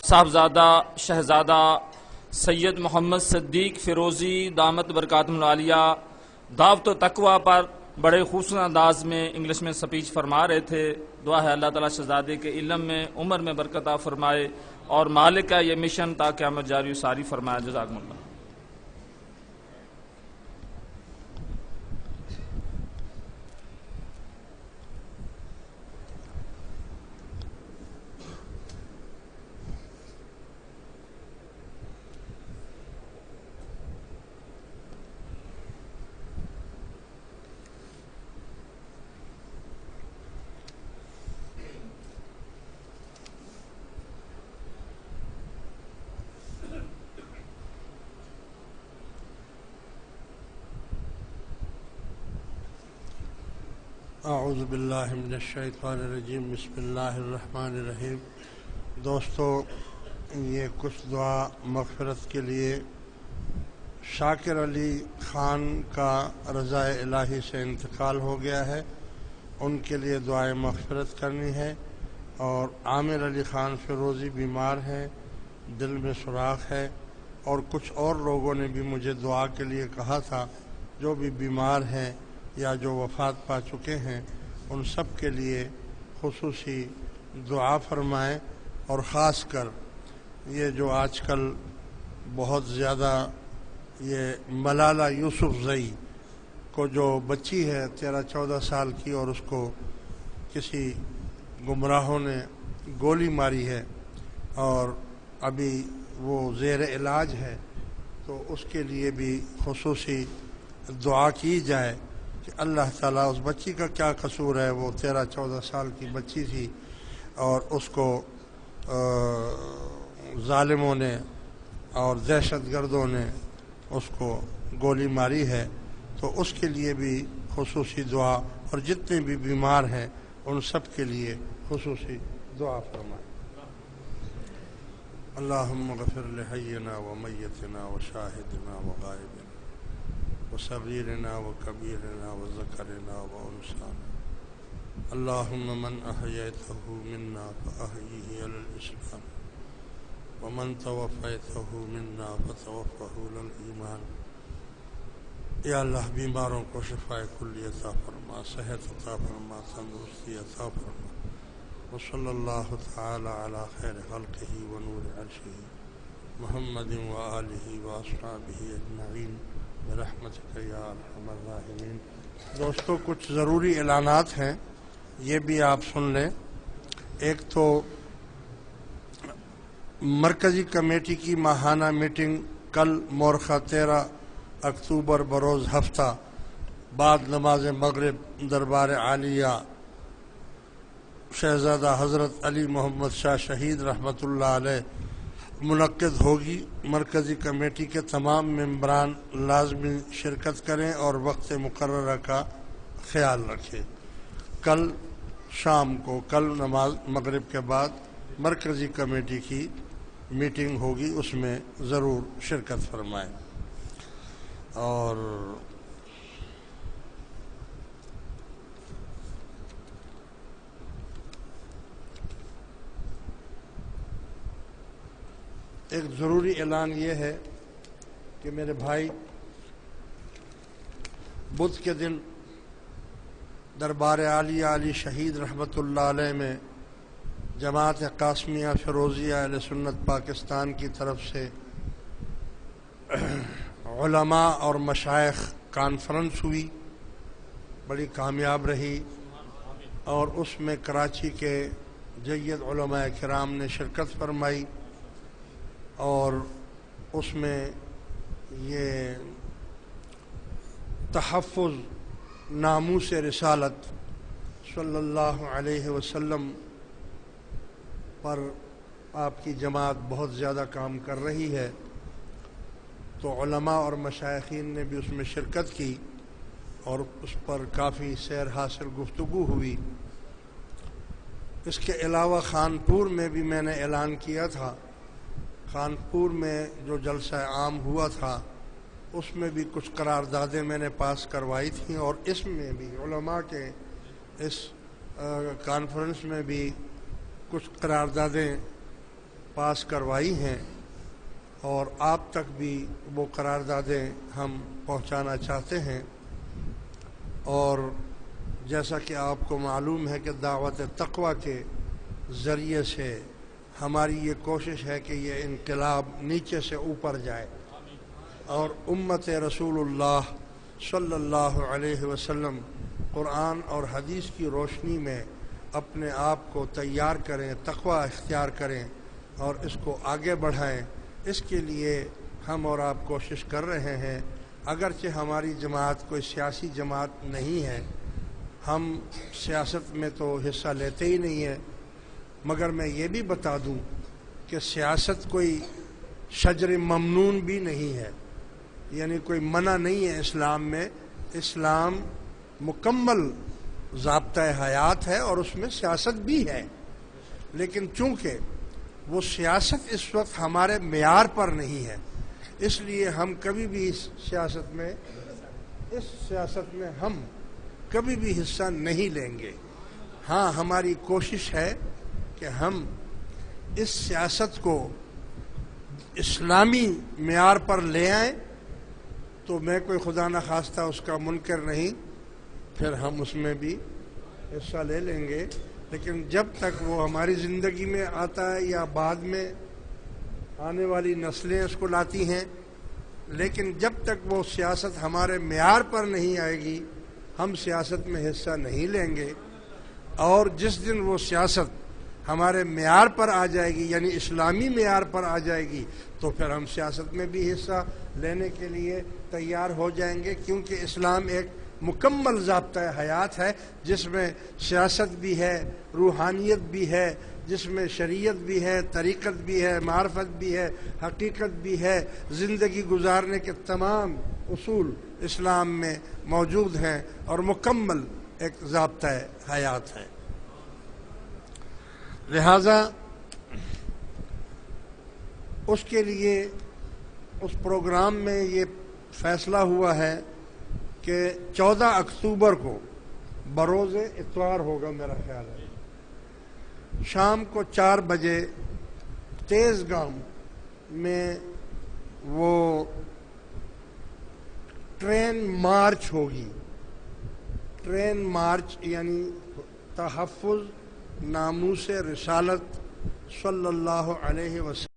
صاحبزادہ شہزادہ سید محمد صدیق فیروزی دامت برکاتہم العالیہ دعوت و تقوی پر بڑے خوبصورت انداز میں انگلش میں سپیچ فرما رہے تھے. دعا ہے اللہ تعالیٰ شہزادے کے علم میں عمر میں برکت عطا فرمائے اور مالک کا یہ مشن تا قیامت جاری و ساری فرمائے. جزاکم اللہ. اعوذ باللہ من الشیطان الرجیم. بسم اللہ الرحمن الرحیم. دوستو، یہ کچھ دعا مغفرت کے لیے شاکر علی خان کا رضا الہی سے انتقال ہو گیا ہے، ان کے لیے دعائے مغفرت کرنی ہے. اور عامر علی خان فیروزی بیمار ہیں، دل میں سوراخ ہے. اور کچھ اور لوگوں نے بھی مجھے دعا کے لیے کہا تھا، جو بھی بیمار ہیں یا جو وفات پا چکے ہیں ان سب کے لیے خصوصی دعا فرمائیں. اور خاص کر یہ جو آج کل بہت زیادہ یہ ملالہ یوسف زئی کو جو بچی ہے 13-14 سال کی، اور اس کو کسی گمراہوں نے گولی ماری ہے اور ابھی وہ زیر علاج ہے، تو اس کے لیے بھی خصوصی دعا کی جائے کہ اللہ تعالیٰ، اس بچی کا کیا قصور ہے، وہ 13-14 سال کی بچی تھی اور اس کو ظالموں نے اور دہشت گردوں نے اس کو گولی ماری ہے. تو اس کے لیے بھی خصوصی دعا، اور جتنے بھی بیمار ہیں ان سب کے لیے خصوصی دعا فرمائیں. اللہم اغفر لحینا ومیتنا وشاہدنا وغائبنا وصغیرنا وکبیرنا وذکرنا وانثانا. اللہم من احییتہ منا فاحیہ علی الاسلام ومن توفیتہ منا فتوفہ علی الایمان. یا اللہ، بیماروں کو شفاء کلی عطا فرما، صحت عطا فرما، تندرستی عطا فرما. وصلی اللہ تعالی علی خیر خلقہ ونور عرشہ محمد وآلہ واصحابہ اجمعین برحمتک یا ارحم الراحمین. دوستو، کچھ ضروری اعلانات ہیں، یہ بھی آپ سن لیں. ایک تو مرکزی کمیٹی کی ماہانہ میٹنگ کل مورخہ 13 اکتوبر بروز ہفتہ بعد نماز مغرب دربار عالیہ شہزادہ حضرت علی محمد شاہ شہید رحمۃ اللہ علیہ منعقد ہوگی. مرکزی کمیٹی کے تمام ممبران لازمی شرکت کریں اور وقت مقررہ کا خیال رکھیں. کل شام کو، کل نماز مغرب کے بعد مرکزی کمیٹی کی میٹنگ ہوگی، اس میں ضرور شرکت فرمائیں. اور ایک ضروری اعلان یہ ہے کہ میرے بھائی، بدھ کے دن دربار عالیہ علی شہید رحمۃ اللہ علیہ میں جماعت قاسمیہ فیروزیہ اہل سنت پاکستان کی طرف سے علماء اور مشائخ کانفرنس ہوئی، بڑی کامیاب رہی. اور اس میں کراچی کے جید علماء کرام نے شرکت فرمائی، اور اس میں یہ تحفظ ناموس رسالت صلی اللہ علیہ وسلم پر آپ کی جماعت بہت زیادہ کام کر رہی ہے. تو علماء اور مشائخین نے بھی اس میں شرکت کی اور اس پر کافی سیر حاصل گفتگو ہوئی. اس کے علاوہ خانپور میں بھی میں نے اعلان کیا تھا. خانپور میں جو جلسہ عام ہوا تھا اس میں بھی کچھ قراردادیں میں نے پاس کروائی تھیں، اور اس میں بھی علماء کے اس کانفرنس میں بھی کچھ قراردادیں پاس کروائی ہیں اور آپ تک بھی وہ قراردادیں ہم پہنچانا چاہتے ہیں۔ اور جیسا کہ آپ کو معلوم ہے کہ دعوت تقویٰ کے ذریعے سے ہماری یہ کوشش ہے کہ یہ انقلاب نیچے سے اوپر جائے اور امت رسول اللہ صلی اللہ علیہ وسلم قرآن اور حدیث کی روشنی میں اپنے آپ کو تیار کریں، تقویٰ اختیار کریں اور اس کو آگے بڑھائیں۔ اس کے لیے ہم اور آپ کوشش کر رہے ہیں۔ اگرچہ ہماری جماعت کوئی سیاسی جماعت نہیں ہے، ہم سیاست میں تو حصہ لیتے ہی نہیں ہیں، مگر میں یہ بھی بتا دوں کہ سیاست کوئی شجر ممنون بھی نہیں ہے، یعنی کوئی منع نہیں ہے اسلام میں۔ اسلام مکمل ضابطۂ حیات ہے اور اس میں سیاست بھی ہے، لیکن چونکہ وہ سیاست اس وقت ہمارے معیار پر نہیں ہے، اس لیے ہم کبھی بھی اس سیاست میں ہم کبھی بھی حصہ نہیں لیں گے۔ ہاں، ہماری کوشش ہے کہ ہم اس سیاست کو اسلامی معیار پر لے آئیں، تو میں کوئی خدا نخواستہ اس کا منکر نہیں، پھر ہم اس میں بھی حصہ لے لیں گے، لیکن جب تک وہ ہماری زندگی میں آتا ہے یا بعد میں آنے والی نسلیں اس کو لاتی ہیں، لیکن جب تک وہ سیاست ہمارے معیار پر نہیں آئے گی ہم سیاست میں حصہ نہیں لیں گے۔ اور جس دن وہ سیاست ہمارے معیار پر آ جائے گی، یعنی اسلامی معیار پر آ جائے گی، تو پھر ہم سیاست میں بھی حصہ لینے کے لیے تیار ہو جائیں گے، کیونکہ اسلام ایک مکمل ضابطۂ حیات ہے جس میں سیاست بھی ہے، روحانیت بھی ہے، جس میں شریعت بھی ہے، طریقت بھی ہے، معرفت بھی ہے، حقیقت بھی ہے، زندگی گزارنے کے تمام اصول اسلام میں موجود ہیں اور مکمل ایک ضابطۂ حیات ہے۔ لہذا اس کے لیے اس پروگرام میں یہ فیصلہ ہوا ہے کہ 14 اکتوبر کو بروز اتوار ہوگا، میرا خیال ہے، شام کو 4 بجے تیز گام میں وہ ٹرین مارچ ہوگی۔ ٹرین مارچ یعنی تحفظ ناموس رسالت صلی اللہ علیہ وسلم